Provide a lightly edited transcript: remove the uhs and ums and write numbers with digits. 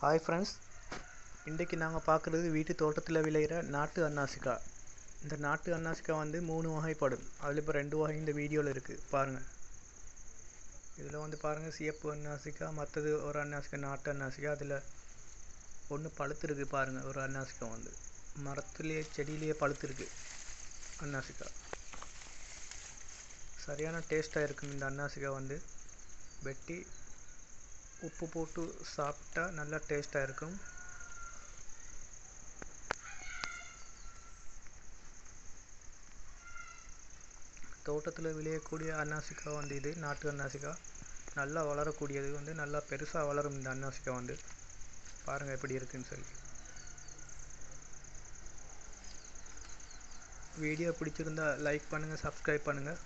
Hi friends, இன்றைக்கி நாங்கள் பார்க்குறது வீட்டு தோட்டத்தில் விளையிற நாட்டு அன்னாசிக்கா. இந்த நாட்டு அன்னாசிக்கா வந்து 3 வகைப்படும். அதில் இப்போ 2 வகை இந்த வீடியோவில் இருக்குது பாருங்கள். இதில் வந்து பாருங்கள், சிவப்பு அன்னாசிக்கா, மற்றது ஒரு அன்னாசிக்கா நாட்டு அன்னாசிக்கா. அதில் ஒன்று பழுத்துருக்கு பாருங்கள். ஒரு அன்னாசிக்கா வந்து மரத்துலேயே செடியிலேயே பழுத்துருக்கு அன்னாசிக்கா. சரியான டேஸ்ட்டாக இருக்கும் இந்த அன்னாசிக்கா. வந்து வெட்டி உப்பு போட்டு சாப்பிட்டா நல்லா டேஸ்ட்டாக இருக்கும். தோட்டத்தில் விளையக்கூடிய அன்னாசிக்கா வந்து இது நாட்டு அன்னாசிக்கா. நல்லா வளரக்கூடியது, வந்து நல்லா பெருசாக வளரும் இந்த அன்னாசிக்கா. வந்து பாருங்கள் எப்படி இருக்குன்னு சொல்லி. வீடியோ பிடிச்சிருந்தா லைக் பண்ணுங்கள், சப்ஸ்கிரைப் பண்ணுங்கள்.